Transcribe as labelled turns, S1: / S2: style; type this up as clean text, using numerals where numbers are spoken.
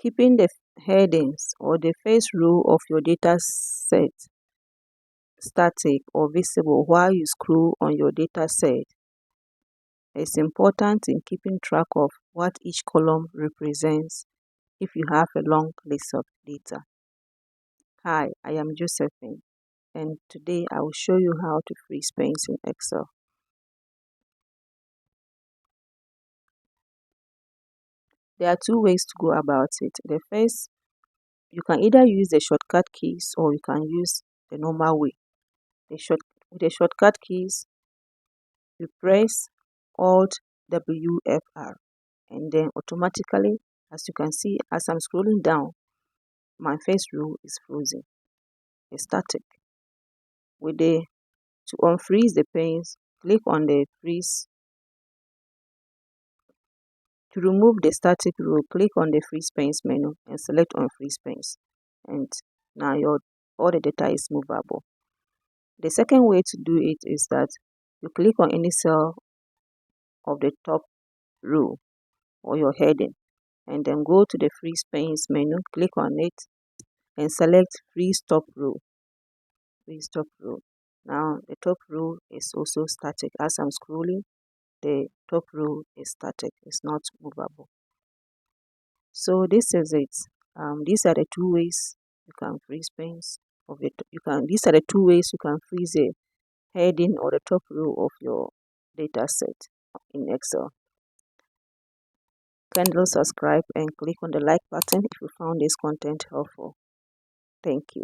S1: Keeping the headings or the first row of your data set static or visible while you scroll on your data set is important in keeping track of what each column represents if you have a long list of data. Hi, I am Josephine, and today I will show you how to freeze panes in Excel. There are two ways to go about it. The first, you can either use the shortcut keys or you can use the normal way. With the shortcut keys, you press Alt WFR, and then automatically, as you can see, as I'm scrolling down, my first row is frozen. It's static. To unfreeze the panes, click on the freeze. To remove the static row, click on the freeze panes menu and select unfreeze panes. And now all the data is movable. The second way to do it is that you click on any cell of the top row or your heading, and then go to the freeze panes menu, click on it and select freeze top row. Freeze top row. Now the top row is also static. As I'm scrolling, the top row is static, it's not movable. So this is it. These are the two ways you can freeze panes of it. These are the two ways you can freeze a heading or the top row of your data set in Excel. Kindly subscribe and click on the like button if you found this content helpful. Thank you.